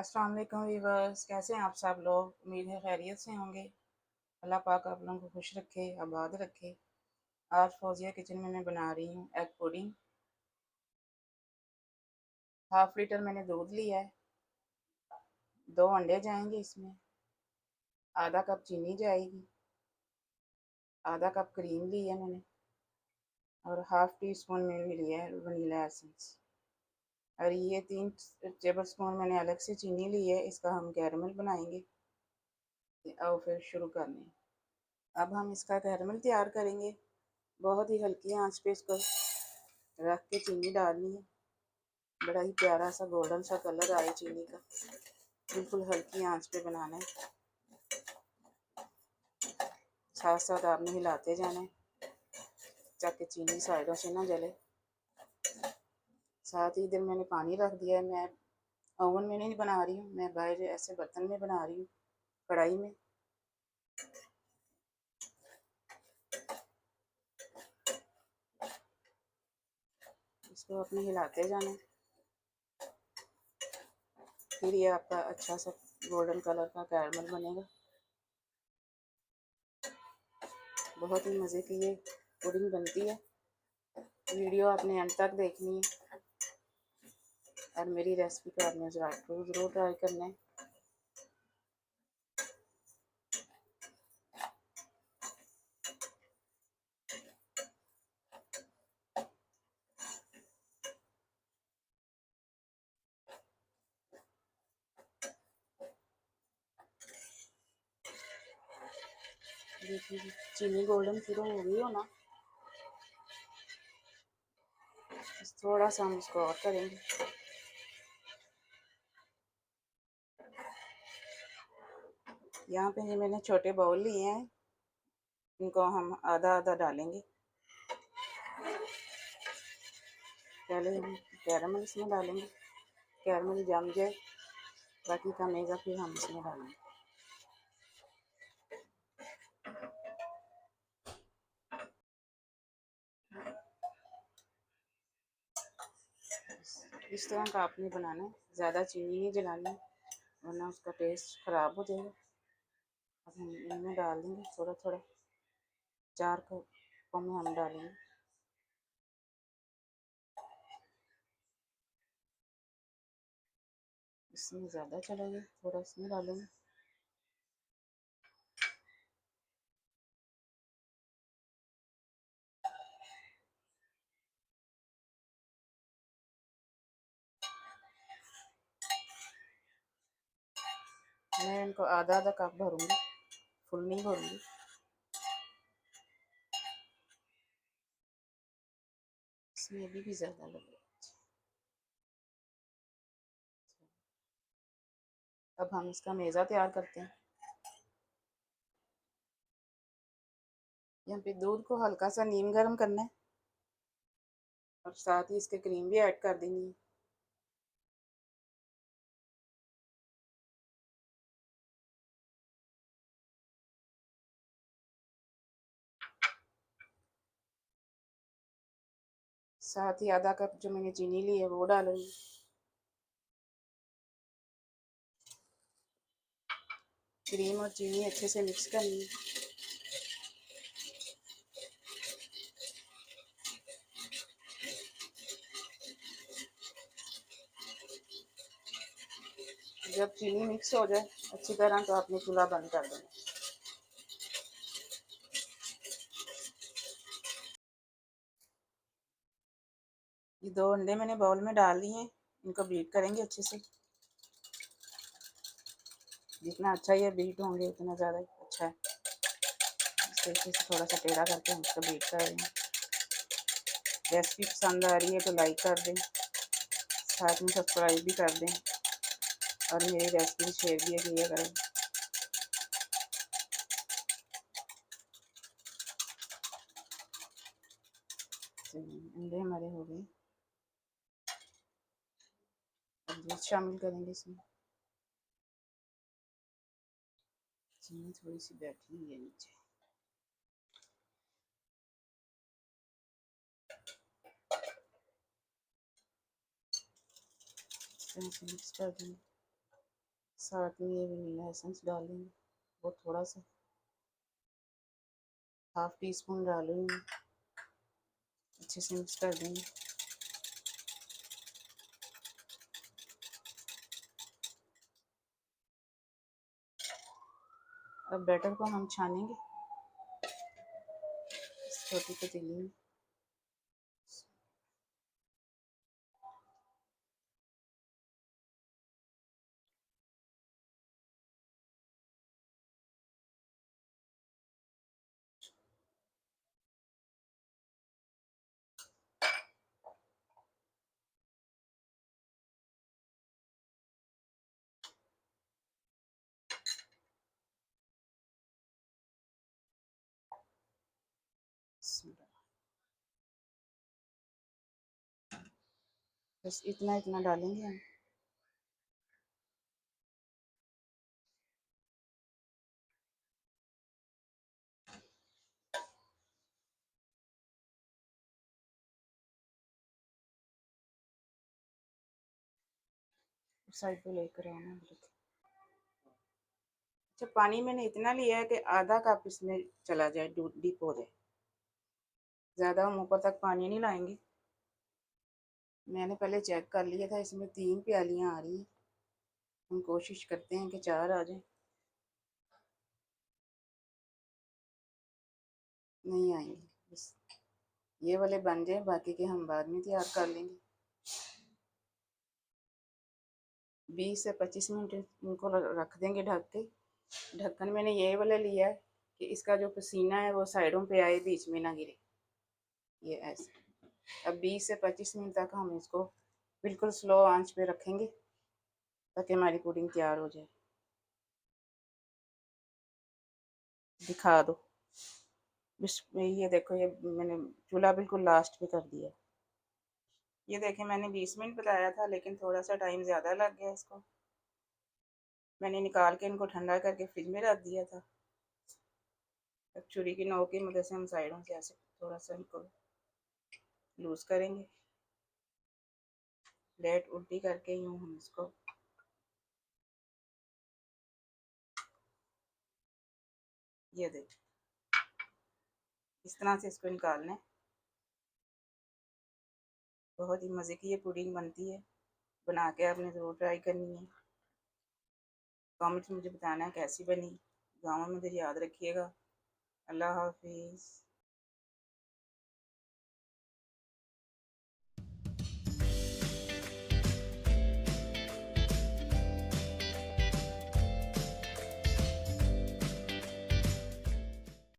अस्सलाम वालेकुम वीवर्स, कैसे हैं आप सब लोग। उम्मीद है खैरियत से होंगे। अल्लाह पाक आप लोगों को खुश रखे, आबाद रखे। आज फौजिया किचन में मैं बना रही हूँ एग पुडिंग। 1/2 लीटर मैंने दूध लिया है, 2 अंडे जाएंगे इसमें, आधा कप चीनी जाएगी, आधा कप क्रीम ली है मैंने, और 1/2 टीस्पून मैंने लिया है वनीला एसेंस। और ये 3 टेबल स्पून मैंने अलग से चीनी ली है, इसका हम कैरमल बनाएंगे। और फिर शुरू करने, अब हम इसका कैरमल तैयार करेंगे। बहुत ही हल्की आंच पे इसको रख के चीनी डालनी है। बड़ा ही प्यारा सा गोल्डन सा कलर आए चीनी का, बिल्कुल हल्की आंच पे बनाना है। साथ साथ आपने हिलाते जाना है ताकि चीनी साइडों से ना जले। साथ ही इधर मैंने पानी रख दिया है। मैं ओवन में नहीं बना रही हूँ, मैं बाहर ऐसे बर्तन में बना रही हूँ, कढ़ाई में। इसको अपने हिलाते जाना है, फिर ये आपका अच्छा सा गोल्डन कलर का कैरमल बनेगा। बहुत ही मज़े की ये पुडिंग बनती है। वीडियो आपने एंड तक देखनी है और मेरी रेसिपी को आपने ज़रूर ट्राई करना है। देखिए चीनी गोल्डन शुरू हो गई हो ना, थोड़ा सा हम इसको और करेंगे। यहाँ पे ये मैंने छोटे बाउल लिए हैं, इनको हम आधा आधा डालेंगे। पहले हम कैरमल इसमें डालेंगे, कैरमल जम जाए, बाकी का मेज़ा फिर हम इसमें डालेंगे। इस तरह का आपने बनाना है, ज़्यादा चीनी नहीं जलानी वरना उसका टेस्ट ख़राब हो जाएगा। अब हम इनमें डाल देंगे थोड़ा थोड़ा, 4 कपों में हम डालेंगे। इसमें ज़्यादा चलेंगे, थोड़ा इसमें डालेंगे। मैं इनको आधा आधा कप भरूँगी, फुल नहीं भरूँगी। इसमें अभी भी ज़्यादा लगेगा। अब हम इसका मेज़ा तैयार करते हैं। यहाँ पे दूध को हल्का सा नीम गर्म करना है और साथ ही इसके क्रीम भी ऐड कर देनी है। साथ ही आधा कप जो मैंने चीनी ली है वो डालूंगी। क्रीम और चीनी अच्छे से मिक्स करनी है। जब चीनी मिक्स हो जाए अच्छी तरह तो आपने चूल्हा बंद कर देना। ये 2 अंडे मैंने बाउल में डाल दिए हैं, इनको बीट करेंगे अच्छे से। जितना अच्छा ये बीट होंगे उतना ज़्यादा अच्छा है। इस तरीके से थोड़ा सा टेढ़ा करके हम इसको बीट कर देंगे। रेसिपी पसंद आ रही है तो लाइक कर दें, साथ में सब्सक्राइब भी कर दें और मेरी रेसिपी शेयर भी किया करें। अंडे हमारे हो गए, अब दूध शामिल करेंगे इसमें। चीनी थोड़ी सी बैठी हुई है नीचे, मिक्स कर देंगे। साथ में ये वनीला एसेंस डालेंगे, वो थोड़ा सा, हाफ टी स्पून डालूंगी, अच्छे से मिक्स कर देंगे। अब बैटर को हम छानेंगे इस छोटी पतीली में। बस इतना इतना डालेंगे हम। साइड पे लेकर आना। अच्छा, पानी मैंने इतना लिया है कि आधा कप इसमें चला जाए, डीप हो जाए। ज़्यादा हम ऊपर तक पानी नहीं लाएंगे। मैंने पहले चेक कर लिया था, इसमें 3 प्यालियाँ आ रही हैं। हम कोशिश करते हैं कि 4 आ जाए। नहीं आएंगे, बस ये वाले बन जाए, बाकी के हम बाद में तैयार कर लेंगे। 20 से 25 मिनट इनको रख देंगे ढक के। ढक्कन मैंने ये वाला लिया है कि इसका जो पसीना है वो साइडों पे आए, बीच में ना गिरे। ये ऐसे अब 20 से 25 मिनट तक हम इसको बिल्कुल स्लो आंच पे रखेंगे ताकि हमारी पुडिंग तैयार हो जाए। दिखा दो। ये देखो, ये मैंने चूल्हा बिल्कुल लास्ट पे कर दिया। ये देखें, मैंने 20 मिनट बताया था, लेकिन थोड़ा सा टाइम ज़्यादा लग गया इसको। मैंने निकाल के इनको ठंडा करके फ्रिज में रख दिया था। अब छुरी की नोक की मदद से हम साइडों से ऐसे थोड़ा सा इनको लूज करेंगे। प्लेट उल्टी करके यूँ हम इसको ये देख, इस तरह से इसको निकालना है। बहुत ही मज़े की ये पुडिंग बनती है। बना के आपने ज़रूर ट्राई करनी है। कमेंट्स में मुझे बताना है कैसी बनी। दुआओं में मुझे याद रखिएगा। अल्लाह हाफिज़।